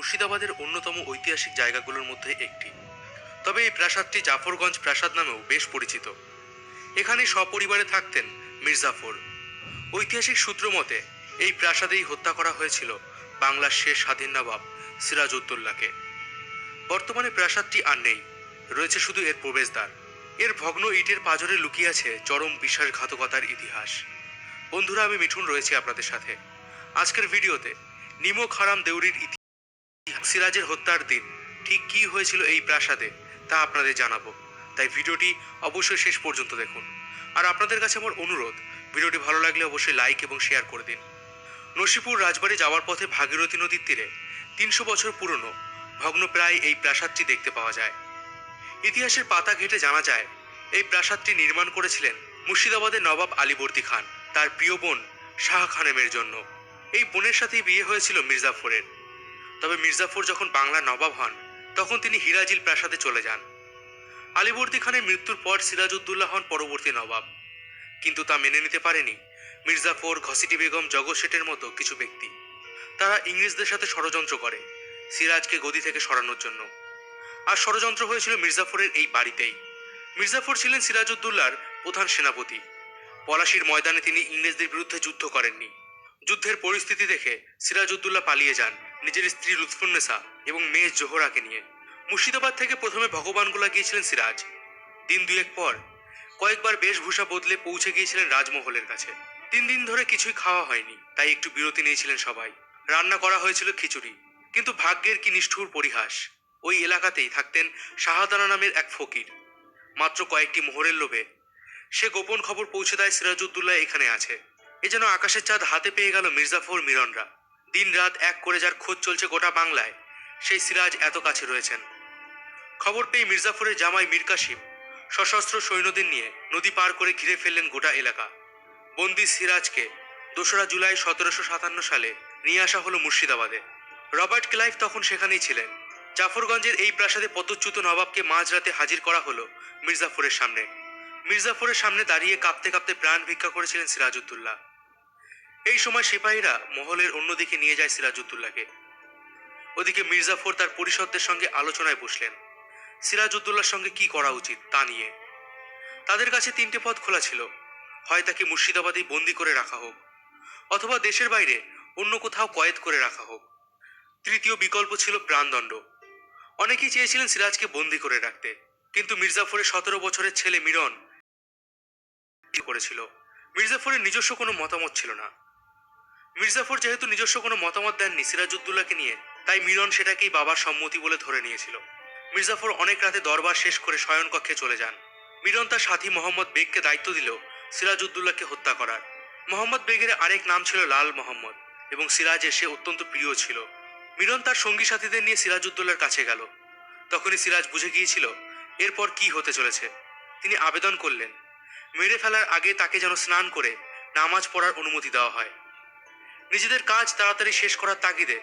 মুর্শিদাবাদের অন্যতম ঐতিহাসিক জায়গাগুলোর মধ্যে একটি। তবে এই প্রাসাদটি জাফরগঞ্জ প্রাসাদ নামেও বেশ পরিচিত। এখানে সপরিবারে থাকতেন মির্জাফর। ঐতিহাসিক সূত্র মতে এই প্রাসাদেই হত্যা করা হয়েছিল বাংলার শেষ স্বাধীন নবাব সিরাজউদ্দৌলাকে। বর্তমানে প্রাসাদটি আর নেই, রয়েছে শুধু এর প্রবেশদ্বার। এর ভগ্ন ইটের পাঁজরে লুকিয়ে আছে চরম বিশ্বাসঘাতকতার ইতিহাস। বন্ধুরা, আমি মিঠুন রয়েছি আপনাদের সাথে। আজকের ভিডিওতে নিমক হারাম দেউরির ইতিহাস, সিরাজের হত্যার দিন ঠিক কী হয়েছিল এই প্রাসাদে তা আপনাদের জানাবো। তাই ভিডিওটি অবশ্যই শেষ পর্যন্ত দেখুন। আর আপনাদের কাছে আমার অনুরোধ, ভিডিওটি ভালো লাগলে অবশ্যই লাইক এবং শেয়ার করে দিন। নসিপুর রাজবাড়ি যাওয়ার পথে ভাগীরথী নদীর তীরে 300 বছর পুরনো ভগ্নপ্রায় এই প্রাসাদটি দেখতে পাওয়া যায়। ইতিহাসের পাতা ঘেঁটে জানা যায় এই প্রাসাদটি নির্মাণ করেছিলেন মুর্শিদাবাদের নবাব আলীবর্দী খান তার প্রিয় বোন শাহ খানেমের জন্য। এই বোনের সাথেই বিয়ে হয়েছিল মির্জাফরের। তবে মির্জাফর যখন বাংলার নবাব হন তখন তিনি হিরাজিল প্রাসাদে চলে যান। আলীবর্দী খানের মৃত্যুর পর সিরাজউদ্দৌলা হন পরবর্তী নবাব। কিন্তু তা মেনে নিতে পারেনি মির্জাফর, ঘসিটি বেগম, জগৎ শেঠের মতো কিছু ব্যক্তি। তারা ইংরেজদের সাথে ষড়যন্ত্র করে সিরাজকে গদি থেকে সরানোর জন্য। আর ষড়যন্ত্র হয়েছিল মির্জাফরের এই বাড়িতেই। মির্জাফর ছিলেন সিরাজউদ্দৌলার প্রধান সেনাপতি। পলাশির ময়দানে তিনি ইংরেজদের বিরুদ্ধে যুদ্ধ করেননি। যুদ্ধের পরিস্থিতি দেখে সিরাজউদ্দৌলা পালিয়ে যান নিজের স্ত্রী লুৎফুন্নেসা এবং মেয়ে জোহরাকে নিয়ে। মুর্শিদাবাদ থেকে প্রথমে ভগবানগোলা গিয়েছিলেন সিরাজ। দিন দুয়েক পর কয়েকবার বেশভূষা বদলে পৌঁছে গিয়েছিলেন রাজমহলের কাছে। 3 দিন ধরে কিছুই খাওয়া হয়নি, তাই একটু বিরতি নিয়েছিলেন সবাই। রান্না করা হয়েছিল খিচুড়ি। কিন্তু ভাগ্যের কি নিষ্ঠুর পরিহাস, ওই এলাকাতেই থাকতেন শাহাদানা নামের এক ফকির। মাত্র কয়েকটি মোহরের লোভে সে গোপন খবর পৌঁছে দেয় সিরাজউদ্দৌলা এখানে আছে। এ যেন আকাশের চাঁদ হাতে পেয়ে গেল মির্জাফর মিরনরা। দিন রাত এক করে যার খোঁজ চলছে গোটা বাংলায়, সেই সিরাজ এত কাছে রয়েছেন। খবর পেয়ে মির্জাফরের জামাই মীর কাসিম সশস্ত্র সৈন্যদের নিয়ে নদী পার করে ঘিরে ফেললেন গোটা এলাকা। বন্দি সিরাজকে 2রা জুলাই 1757 সালে নিয়ে আসা হলো মুর্শিদাবাদে। রবার্ট ক্লাইভ তখন সেখানেই ছিলেন। জাফরগঞ্জের এই প্রাসাদে পদচ্যুত নবাবকে মাঝরাতে হাজির করা হলো মির্জাফরের সামনে। মির্জাফরের সামনে দাঁড়িয়ে কাঁপতে কাঁপতে প্রাণ ভিক্ষা করেছিলেন সিরাজউদ্দৌলা। এই সময় সিপাহীরা মহলের অন্যদিকে নিয়ে যায় সিরাজউদ্দৌলাকে। ওদিকে মির্জাফর তার পরিষদদের সঙ্গে আলোচনায় বসলেন সিরাজউদ্দৌলার সঙ্গে কি করা উচিত তা নিয়ে। তাদের কাছে 3টে পথ খোলা ছিল। হয় তাকে মুর্শিদাবাদেই বন্দি করে রাখা হোক, অথবা দেশের বাইরে অন্য কোথাও কয়েদ করে রাখা হোক। তৃতীয় বিকল্প ছিল প্রাণদণ্ড। অনেকেই চেয়েছিলেন সিরাজকে বন্দি করে রাখতে, কিন্তু মির্জাফরের 17 বছরের ছেলে মিরন করেছিল। মির্জাফরের নিজস্ব কোনো মতামত ছিল না। মির্জাফর যেহেতু নিজস্ব কোনো মতামত দেননি সিরাজউদ্দৌলাকে নিয়ে, তাই মিরন সেটাকেই বাবার সম্মতি বলে ধরে নিয়েছিল। মির্জাফর অনেক রাতে দরবার শেষ করে শয়নকক্ষে চলে যান। মিরন তার সাথী মোহাম্মদ বেগকে দায়িত্ব দিল সিরাজউদ্দৌলাকে হত্যা করার। মোহাম্মদ বেগের আরেক নাম ছিল লাল মোহাম্মদ এবং সিরাজের সে অত্যন্ত প্রিয় ছিল। মিরন তার সঙ্গী সাথীদের নিয়ে সিরাজউদ্দৌলার কাছে গেল। তখনই সিরাজ বুঝে গিয়েছিল এরপর কি হতে চলেছে। তিনি আবেদন করলেন মেরে ফেলার আগে তাকে যেন স্নান করে নামাজ পড়ার অনুমতি দেওয়া হয়। নিজেদের কাজ তাড়াতাড়ি শেষ করার তাগিদে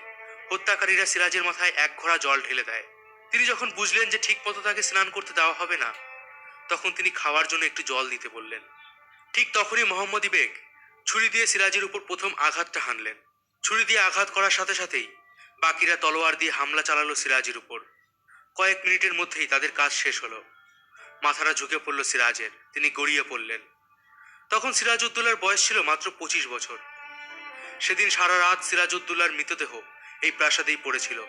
হত্যাকারীরা সিরাজের মাথায় 1 ঘড়া জল ঢেলে দেয়। তিনি যখন বুঝলেন যে ঠিক মতো তাকে স্নান করতে দেওয়া হবে না, তখন তিনি খাওয়ার জন্য একটু জল দিতে বললেন। ঠিক তখনই মোহাম্মদী বেগ ছুরি দিয়ে সিরাজের উপর প্রথম আঘাতটা হানলেন। ছুরি দিয়ে আঘাত করার সাথে সাথেই বাকিরা তলোয়ার দিয়ে হামলা চালালো সিরাজের উপর। কয়েক মিনিটের মধ্যেই তাদের কাজ শেষ হলো। মাথাটা ঝুঁকে পড়ল সিরাজের, তিনি গড়িয়ে পড়লেন। তখন সিরাজউদ্দৌলার বয়স ছিল মাত্র 25 বছর। সেদিন সারা রাত সিরাজউদ্দৌলার মৃতদেহ এই প্রাসাদেই পড়েছিল।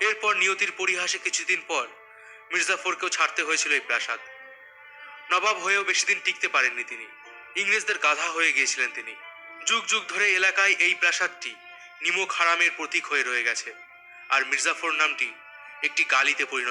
এরপর নিয়তির পরিহাসে কিছুদিন পর মির্জাফরকেও ছাড়তে হয়েছিল এই প্রাসাদ। নবাব হয়েও বেশি দিন টিকতে পারেননি তিনি। ইংরেজদের গাধা হয়ে গিয়েছিলেন তিনি। যুগ যুগ ধরে এলাকায় এই প্রাসাদটি নিমক হারামের প্রতীক হয়ে রয়ে গেছে। আর মির্জাফর নামটি একটি গালিতে পরিণত